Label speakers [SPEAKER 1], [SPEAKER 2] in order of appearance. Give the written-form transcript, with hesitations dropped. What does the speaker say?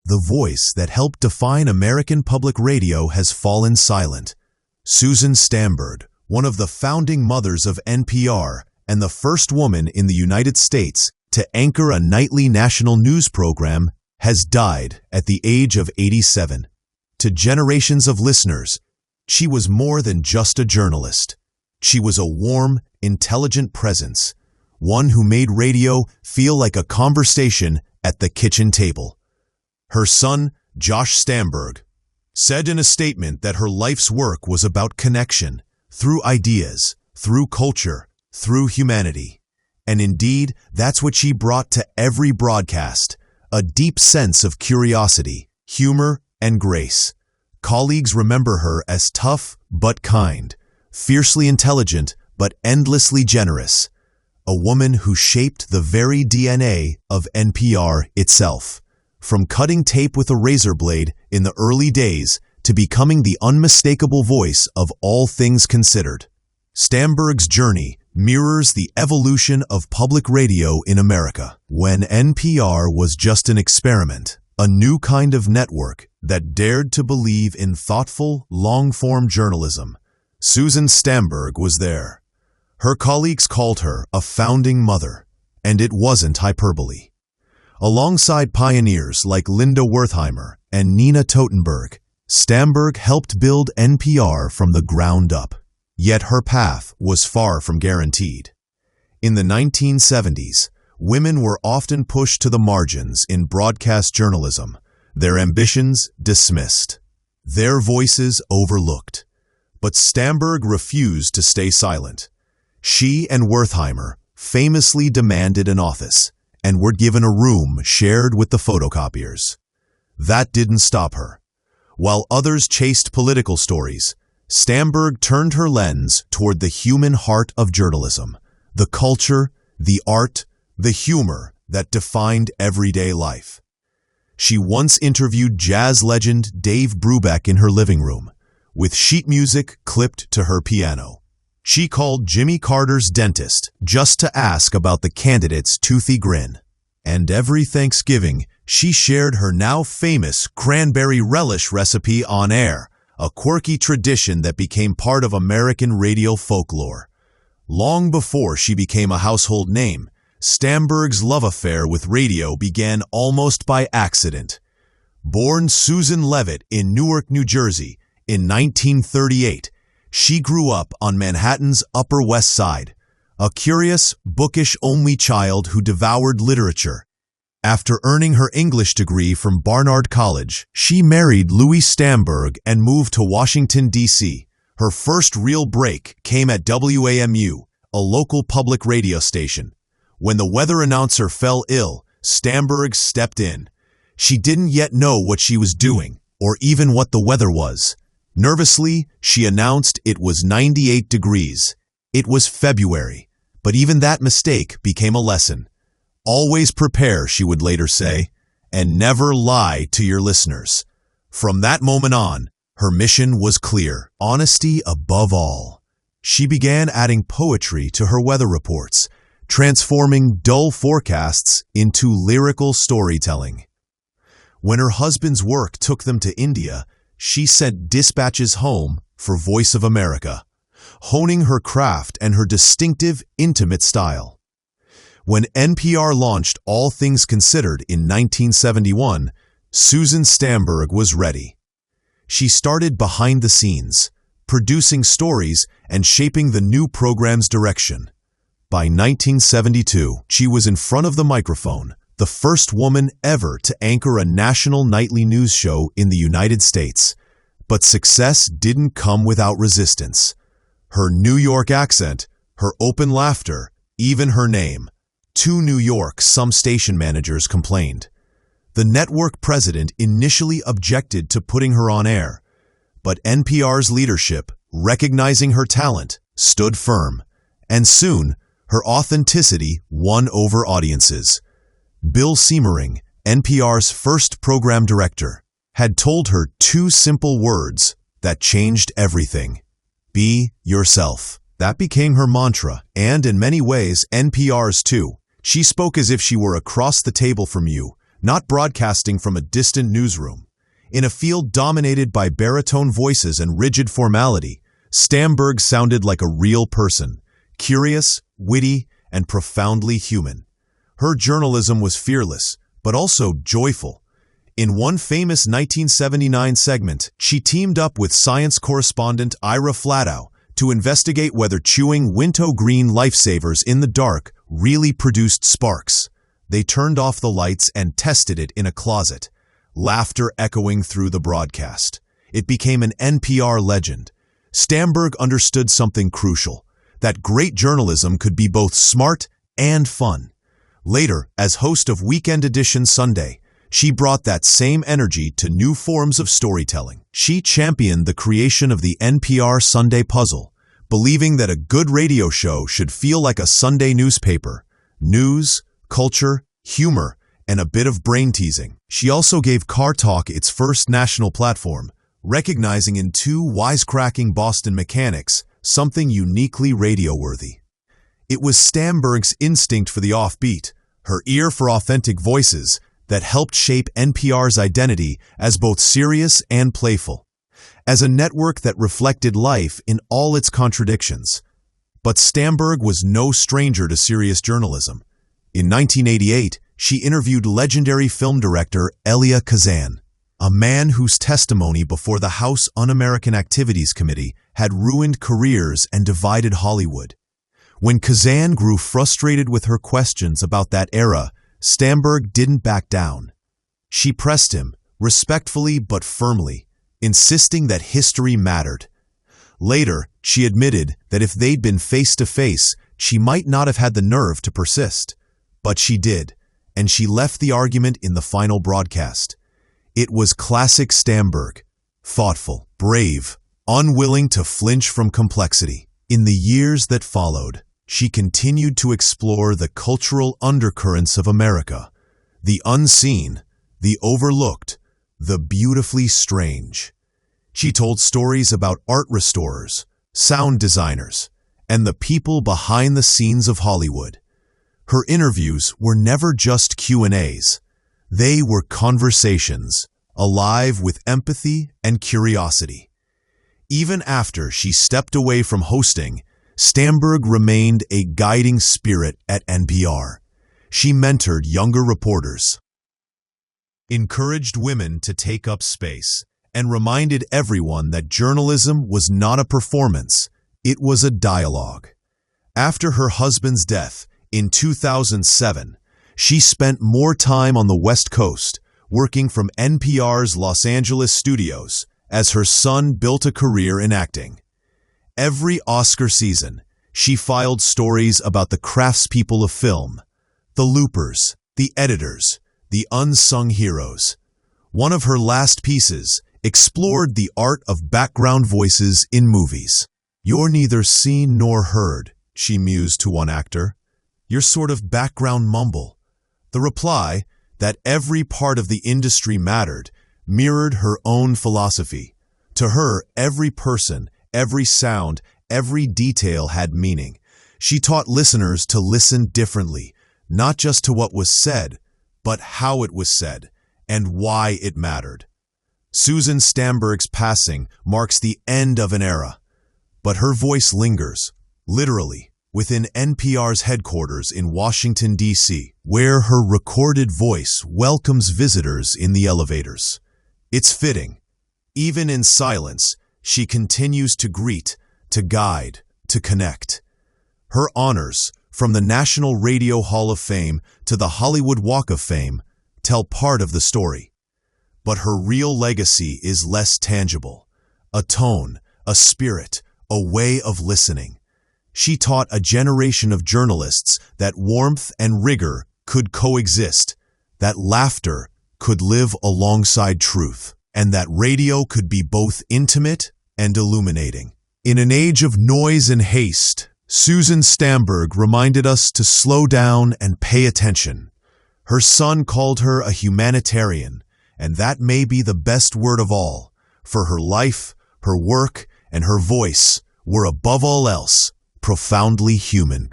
[SPEAKER 1] the voice that helped define American public radio has fallen silent. Susan Stamberg, one of the founding mothers of NPR and the first woman in the United States to anchor a nightly national news program, has died at the age of 87. To generations of listeners, she was more than just a journalist. She was a warm, intelligent presence, one who made radio feel like a conversation at the kitchen table. Her son, Josh Stamberg, said in a statement that her life's work was about connection, through ideas, through culture, through humanity. And indeed, that's what she brought to every broadcast, a deep sense of curiosity, humor, and grace. Colleagues remember her as tough but kind, fiercely intelligent but endlessly generous, a woman who shaped the very DNA of NPR itself. From cutting tape with a razor blade in the early days to becoming the unmistakable voice of all things considered, Stamberg's journey mirrors the evolution of public radio in America. When NPR was just an experiment, a new kind of network that dared to believe in thoughtful, long-form journalism, Susan Stamberg was there. Her colleagues called her a founding mother, and it wasn't hyperbole. Alongside pioneers like Linda Wertheimer and Nina Totenberg, Stamberg helped build NPR from the ground up. Yet her path was far from guaranteed. In the 1970s, women were often pushed to the margins in broadcast journalism, their ambitions dismissed, their voices overlooked. But Stamberg refused to stay silent. She and Wertheimer famously demanded an office and were given a room shared with the photocopiers. That didn't stop her. While others chased political stories, Stamberg turned her lens toward the human heart of journalism, the culture, the art, the humor that defined everyday life. She once interviewed jazz legend Dave Brubeck in her living room, with sheet music clipped to her piano. She called Jimmy Carter's dentist just to ask about the candidate's toothy grin. And every Thanksgiving, she shared her now famous cranberry relish recipe on air, a quirky tradition that became part of American radio folklore. Long before she became a household name, Stamberg's love affair with radio began almost by accident. Born Susan Levitt in Newark, New Jersey, in 1938, she grew up on Manhattan's Upper West Side, a curious, bookish only child who devoured literature. After earning her English degree from Barnard College, she married Louis Stamberg and moved to Washington, D.C. Her first real break came at WAMU, a local public radio station. When the weather announcer fell ill, Stamberg stepped in. She didn't yet know what she was doing, or even what the weather was. Nervously, she announced it was 98 degrees. It was February, but even that mistake became a lesson. Always prepare, she would later say, and never lie to your listeners. From that moment on, her mission was clear: honesty above all. She began adding poetry to her weather reports, transforming dull forecasts into lyrical storytelling. When her husband's work took them to India, she sent dispatches home for Voice of America, honing her craft and her distinctive, intimate style. When NPR launched All Things Considered in 1971, Susan Stamberg was ready. She started behind the scenes, producing stories and shaping the new program's direction. By 1972, she was in front of the microphone, the first woman ever to anchor a national nightly news show in the United States. But success didn't come without resistance. Her New York accent, her open laughter, even her name. To New York, some station managers complained. The network president initially objected to putting her on air, but NPR's leadership, recognizing her talent, stood firm, and soon her authenticity won over audiences. Bill Siemering, NPR's first program director, had told her two simple words that changed everything: be yourself. That became her mantra, and in many ways, NPR's too. She spoke as if she were across the table from you, not broadcasting from a distant newsroom. In a field dominated by baritone voices and rigid formality, Stamberg sounded like a real person, curious, witty, and profoundly human. Her journalism was fearless, but also joyful. In one famous 1979 segment, she teamed up with science correspondent Ira Flatow to investigate whether chewing wintergreen lifesavers in the dark really produced sparks. They turned off the lights and tested it in a closet, laughter echoing through the broadcast. It became an NPR legend. Stamberg understood something crucial, that great journalism could be both smart and fun. Later, as host of Weekend Edition Sunday, she brought that same energy to new forms of storytelling. She championed the creation of the NPR Sunday Puzzle, believing that a good radio show should feel like a Sunday newspaper: news, culture, humor, and a bit of brain teasing. She also gave Car Talk its first national platform, recognizing in two wisecracking Boston mechanics something uniquely radio-worthy. It was Stamberg's instinct for the offbeat, her ear for authentic voices, that helped shape NPR's identity as both serious and playful, as a network that reflected life in all its contradictions. But Stamberg was no stranger to serious journalism. In 1988, she interviewed legendary film director Elia Kazan, a man whose testimony before the House Un-American Activities Committee had ruined careers and divided Hollywood. When Kazan grew frustrated with her questions about that era, Stamberg didn't back down. She pressed him, respectfully but firmly, insisting that history mattered. Later, she admitted that if they'd been face-to-face, she might not have had the nerve to persist. But she did, and she left the argument in the final broadcast. It was classic Stamberg, thoughtful, brave, unwilling to flinch from complexity. In the years that followed, she continued to explore the cultural undercurrents of America, the unseen, the overlooked, the beautifully strange. She told stories about art restorers, sound designers, and the people behind the scenes of Hollywood. Her interviews were never just Q&As. They were conversations, alive with empathy and curiosity. Even after she stepped away from hosting, Stamberg remained a guiding spirit at NPR. She mentored younger reporters, encouraged women to take up space, and reminded everyone that journalism was not a performance, it was a dialogue. After her husband's death in 2007, she spent more time on the West Coast, working from NPR's Los Angeles studios, as her son built a career in acting. Every Oscar season, she filed stories about the craftspeople of film, the loopers, the editors, the unsung heroes. One of her last pieces explored the art of background voices in movies. "You're neither seen nor heard," she mused to one actor. "You're sort of background mumble." The reply, that every part of the industry mattered, mirrored her own philosophy. To her, every person, every sound, every detail had meaning. She taught listeners to listen differently, not just to what was said, but how it was said, and why it mattered. Susan Stamberg's passing marks the end of an era, but her voice lingers, literally, within NPR's headquarters in Washington, D.C., where her recorded voice welcomes visitors in the elevators. It's fitting. Even in silence, she continues to greet, to guide, to connect. Her honors, from the National Radio Hall of Fame to the Hollywood Walk of Fame, tell part of the story. But her real legacy is less tangible. A tone, a spirit, a way of listening. She taught a generation of journalists that warmth and rigor could coexist, that laughter could live alongside truth, and that radio could be both intimate and illuminating. In an age of noise and haste, Susan Stamberg reminded us to slow down and pay attention. Her son called her a humanitarian, and that may be the best word of all, for her life, her work, and her voice were above all else profoundly human.